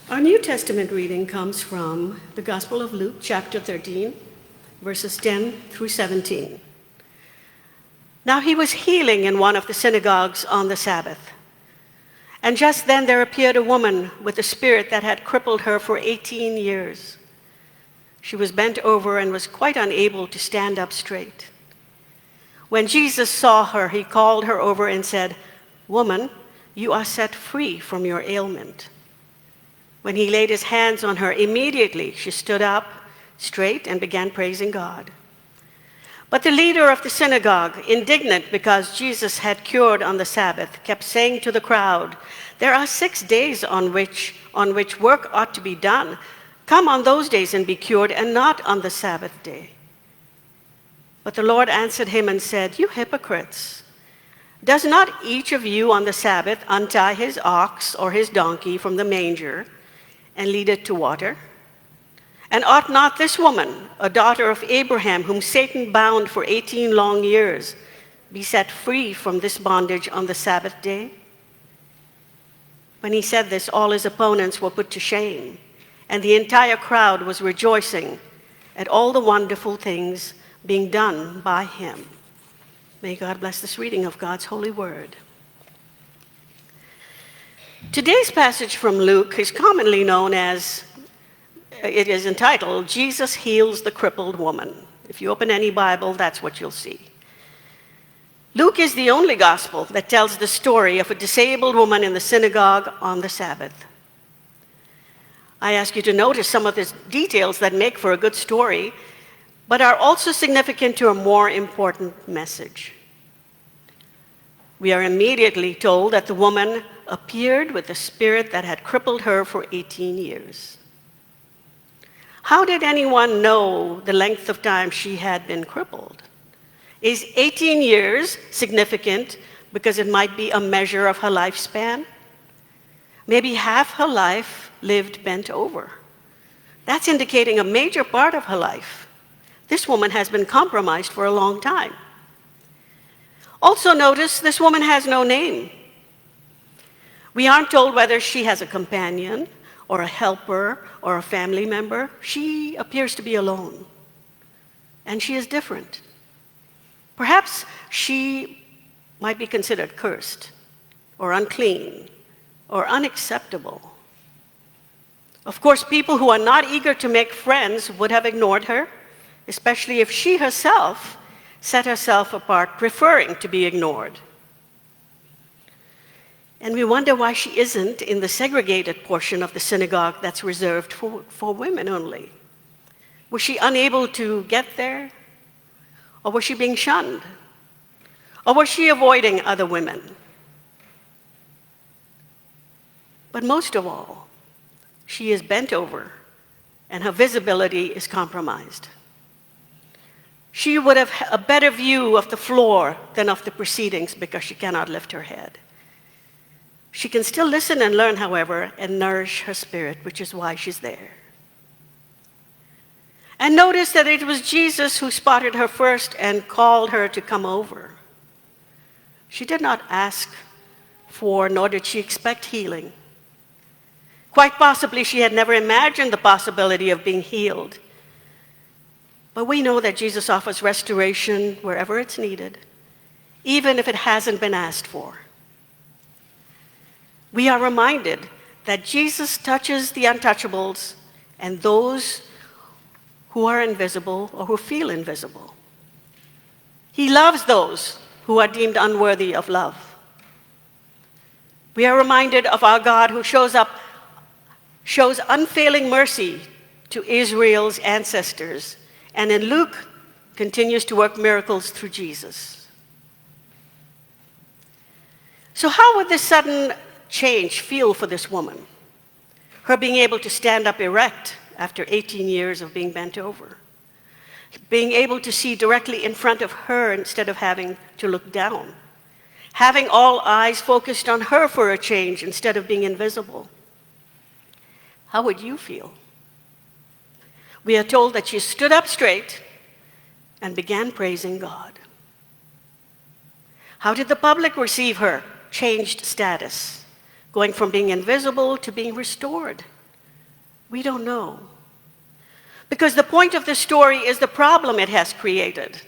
Our New Testament reading comes from the Gospel of Luke, chapter 13, verses 10 through 17. Now he was healing in one of the synagogues on the Sabbath. And just then there appeared a woman with a spirit that had crippled her for 18 years. She was bent over and was quite unable to stand up straight. When Jesus saw her, he called her over and said, "Woman, you are set free from your ailment." When he laid his hands on her, immediately she stood up straight and began praising God. But the leader of the synagogue, indignant because Jesus had cured on the Sabbath, kept saying to the crowd, "There are 6 days on which work ought to be done. Come on those days and be cured, and not on the Sabbath day." But the Lord answered him and said, "You hypocrites! Does not each of you on the Sabbath untie his ox or his donkey from the manger and lead it to water? And ought not this woman, a daughter of Abraham, whom Satan bound for 18 long years, be set free from this bondage on the Sabbath day?" When he said this, all his opponents were put to shame, and the entire crowd was rejoicing at all the wonderful things being done by him. May God bless this reading of God's holy word. Today's passage from Luke is commonly known as, it is entitled, Jesus Heals the Crippled Woman. If you open any Bible, that's what you'll see. Luke is the only gospel that tells the story of a disabled woman in the synagogue on the Sabbath. I ask you to notice some of the details that make for a good story, but are also significant to a more important message. We are immediately told that the woman appeared with a spirit that had crippled her for 18 years. How did anyone know the length of time she had been crippled? Is 18 years significant because it might be a measure of her lifespan? Maybe half her life lived bent over. That's indicating a major part of her life. This woman has been compromised for a long time. Also notice this woman has no name. We aren't told whether she has a companion or a helper or a family member. She appears to be alone, and she is different. Perhaps she might be considered cursed or unclean or unacceptable. Of course, people who are not eager to make friends would have ignored her, especially if she herself set herself apart, preferring to be ignored. And we wonder why she isn't in the segregated portion of the synagogue that's reserved for women only. Was she unable to get there? Or was she being shunned? Or was she avoiding other women? But most of all, she is bent over and her visibility is compromised. She would have a better view of the floor than of the proceedings because she cannot lift her head. She can still listen and learn, however, and nourish her spirit, which is why she's there. And notice that it was Jesus who spotted her first and called her to come over. She did not ask for, nor did she expect healing. Quite possibly, she had never imagined the possibility of being healed. But we know that Jesus offers restoration wherever it's needed, even if it hasn't been asked for. We are reminded that Jesus touches the untouchables and those who are invisible or who feel invisible. He loves those who are deemed unworthy of love. We are reminded of our God who shows unfailing mercy to Israel's ancestors, and in Luke continues to work miracles through Jesus. So how would this sudden change feel for this woman? Her being able to stand up erect after 18 years of being bent over. Being able to see directly in front of her instead of having to look down. Having all eyes focused on her for a change instead of being invisible. How would you feel? We are told that she stood up straight and began praising God. How did the public receive her changed status, going from being invisible to being restored? We don't know. Because the point of the story is the problem it has created.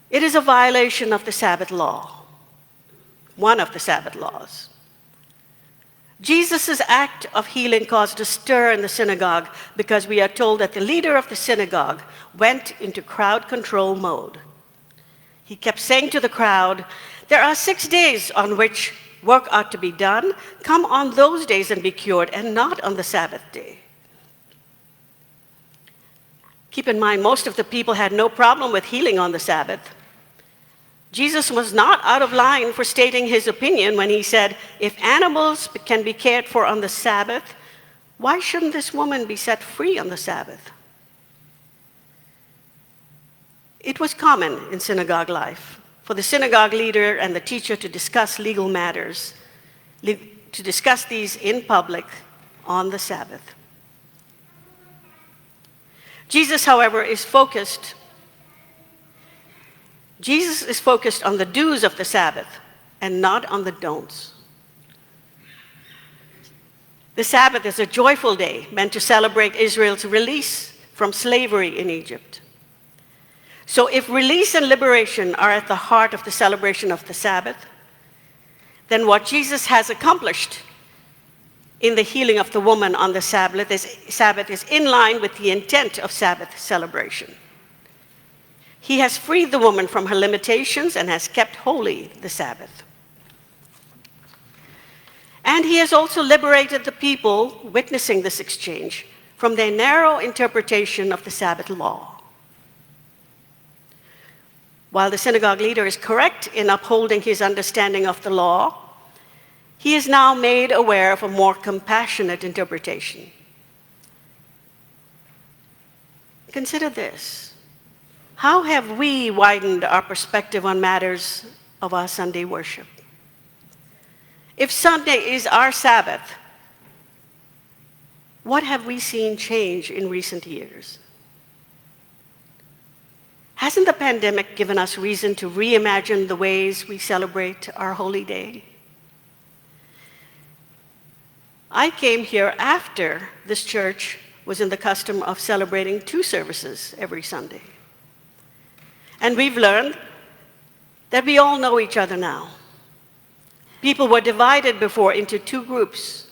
It is a violation of the Sabbath law, one of the Sabbath laws. Jesus' act of healing caused a stir in the synagogue because we are told that the leader of the synagogue went into crowd control mode. He kept saying to the crowd, "There are 6 days on which work ought to be done. Come on those days and be cured, and not on the Sabbath day." Keep in mind, most of the people had no problem with healing on the Sabbath. Jesus was not out of line for stating his opinion when he said, "If animals can be cared for on the Sabbath, why shouldn't this woman be set free on the Sabbath?" It was common in synagogue life for the synagogue leader and the teacher to discuss legal matters, to discuss these in public on the Sabbath. Jesus, however, is focused on the do's of the Sabbath and not on the don'ts. The Sabbath is a joyful day meant to celebrate Israel's release from slavery in Egypt. So if release and liberation are at the heart of the celebration of the Sabbath, then what Jesus has accomplished in the healing of the woman on the Sabbath is in line with the intent of Sabbath celebration. He has freed the woman from her limitations and has kept holy the Sabbath. And he has also liberated the people witnessing this exchange from their narrow interpretation of the Sabbath law. While the synagogue leader is correct in upholding his understanding of the law, he is now made aware of a more compassionate interpretation. Consider this. How have we widened our perspective on matters of our Sunday worship? If Sunday is our Sabbath, what have we seen change in recent years? Hasn't the pandemic given us reason to reimagine the ways we celebrate our holy day? I came here after this church was in the custom of celebrating 2 services every Sunday. And we've learned that we all know each other now. People were divided before into 2 groups,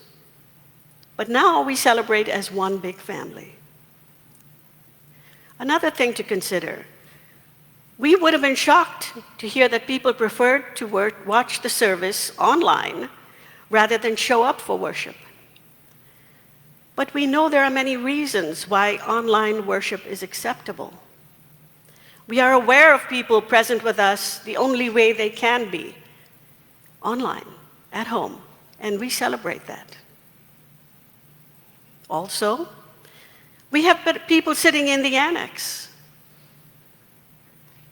but now we celebrate as one big family. Another thing to consider, we would have been shocked to hear that people preferred to watch the service online rather than show up for worship. But we know there are many reasons why online worship is acceptable. We are aware of people present with us the only way they can be, online, at home, and we celebrate that. Also, we have people sitting in the annex.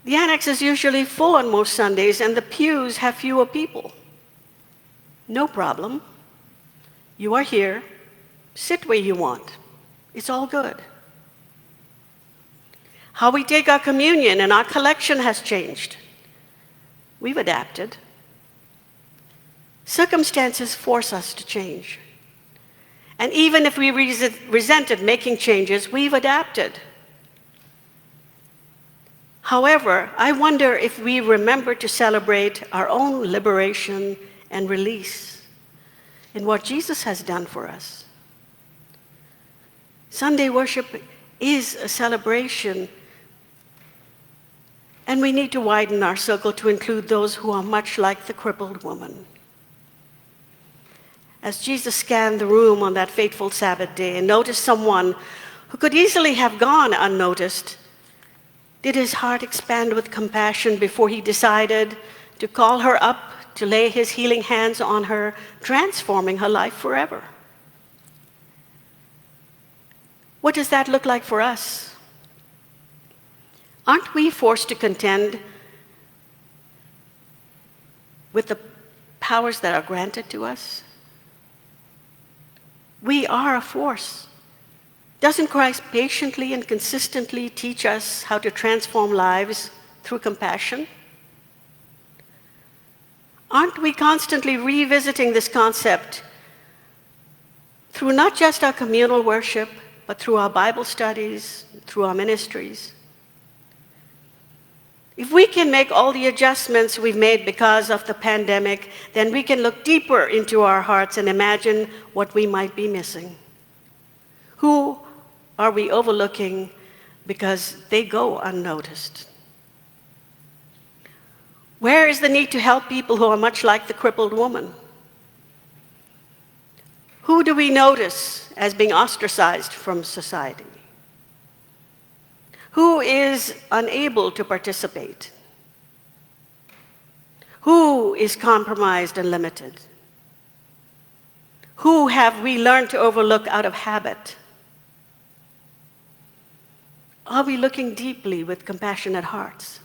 The annex is usually full on most Sundays, and the pews have fewer people. No problem. You are here. Sit where you want. It's all good. How we take our communion and our collection has changed. We've adapted. Circumstances force us to change. And even if we resented making changes, we've adapted. However, I wonder if we remember to celebrate our own liberation and release in what Jesus has done for us. Sunday worship is a celebration, and we need to widen our circle to include those who are much like the crippled woman. As Jesus scanned the room on that fateful Sabbath day and noticed someone who could easily have gone unnoticed, did his heart expand with compassion before he decided to call her up to lay his healing hands on her, transforming her life forever? What does that look like for us? Aren't we forced to contend with the powers that are granted to us? We are a force. Doesn't Christ patiently and consistently teach us how to transform lives through compassion? Aren't we constantly revisiting this concept through not just our communal worship, but through our Bible studies, through our ministries? If we can make all the adjustments we've made because of the pandemic, then we can look deeper into our hearts and imagine what we might be missing. Who are we overlooking because they go unnoticed? Where is the need to help people who are much like the crippled woman? Who do we notice as being ostracized from society? Who is unable to participate? Who is compromised and limited? Who have we learned to overlook out of habit? Are we looking deeply with compassionate hearts?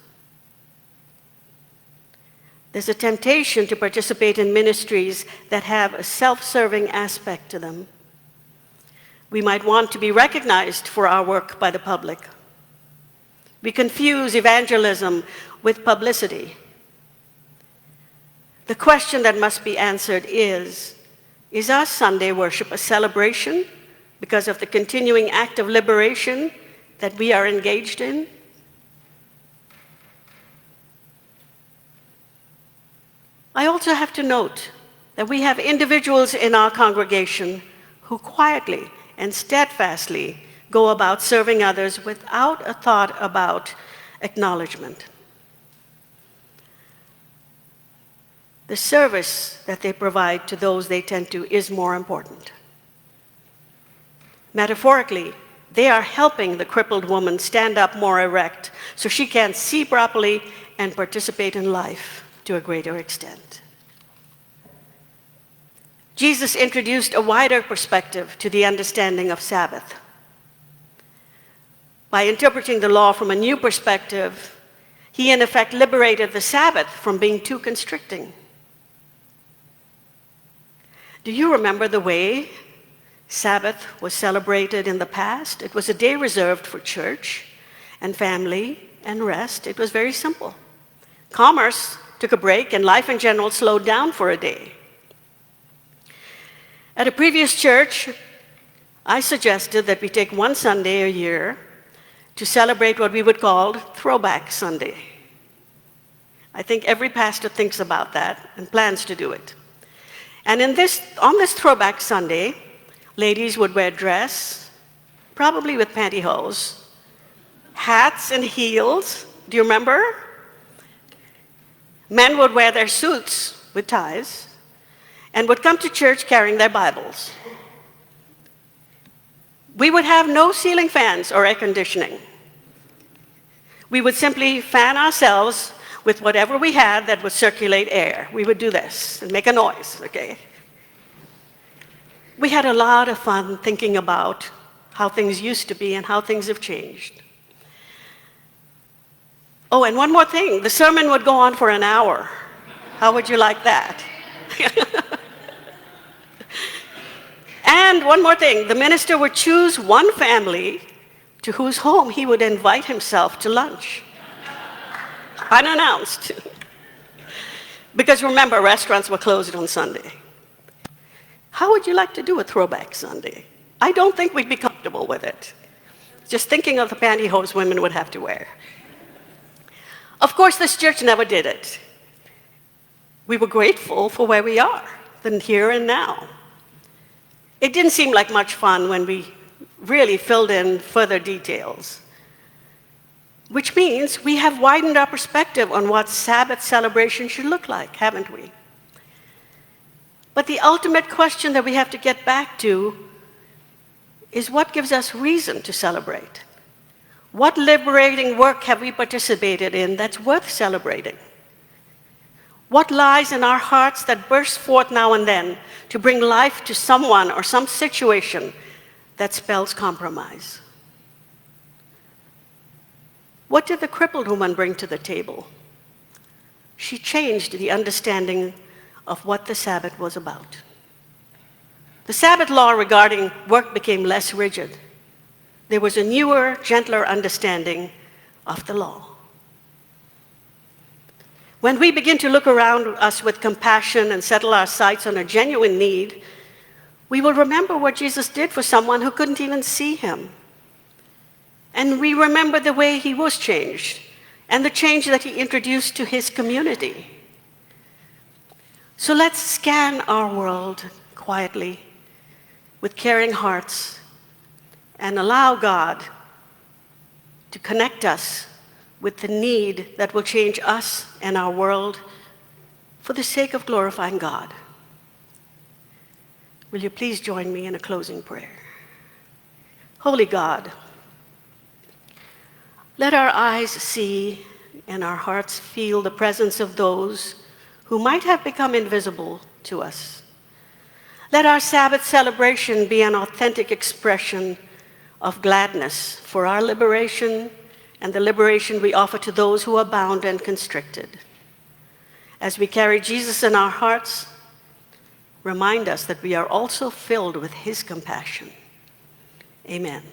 There's a temptation to participate in ministries that have a self-serving aspect to them. We might want to be recognized for our work by the public. We confuse evangelism with publicity. The question that must be answered is our Sunday worship a celebration because of the continuing act of liberation that we are engaged in? I also have to note that we have individuals in our congregation who quietly and steadfastly go about serving others without a thought about acknowledgement. The service that they provide to those they tend to is more important. Metaphorically, they are helping the crippled woman stand up more erect so she can see properly and participate in life to a greater extent. Jesus introduced a wider perspective to the understanding of Sabbath. By interpreting the law from a new perspective, he in effect liberated the Sabbath from being too constricting. Do you remember the way Sabbath was celebrated in the past? It was a day reserved for church and family and rest. It was very simple. Commerce took a break, and life in general slowed down for a day. At a previous church, I suggested that we take one Sunday a year to celebrate what we would call Throwback Sunday. I think every pastor thinks about that and plans to do it. And on this Throwback Sunday, ladies would wear dress, probably with pantyhose, hats and heels. Do you remember? Men would wear their suits with ties and would come to church carrying their Bibles. We would have no ceiling fans or air conditioning. We would simply fan ourselves with whatever we had that would circulate air. We would do this and make a noise, okay? We had a lot of fun thinking about how things used to be and how things have changed. Oh, and one more thing, the sermon would go on for an hour. How would you like that? And one more thing, the minister would choose one family to whose home he would invite himself to lunch. Unannounced. Because remember, restaurants were closed on Sunday. How would you like to do a Throwback Sunday? I don't think we'd be comfortable with it. Just thinking of the pantyhose women would have to wear. Of course, this church never did it. We were grateful for where we are, the here and now. It didn't seem like much fun when we really filled in further details, which means we have widened our perspective on what Sabbath celebration should look like, haven't we? But the ultimate question that we have to get back to is what gives us reason to celebrate? What liberating work have we participated in that's worth celebrating? What lies in our hearts that bursts forth now and then to bring life to someone or some situation that spells compromise? What did the crippled woman bring to the table? She changed the understanding of what the Sabbath was about. The Sabbath law regarding work became less rigid. There was a newer, gentler understanding of the law. When we begin to look around us with compassion and settle our sights on a genuine need, we will remember what Jesus did for someone who couldn't even see him. And we remember the way he was changed and the change that he introduced to his community. So let's scan our world quietly with caring hearts and allow God to connect us with the need that will change us and our world for the sake of glorifying God. Will you please join me in a closing prayer? Holy God, let our eyes see and our hearts feel the presence of those who might have become invisible to us. Let our Sabbath celebration be an authentic expression of gladness for our liberation and the liberation we offer to those who are bound and constricted. As we carry Jesus in our hearts, remind us that we are also filled with his compassion. Amen.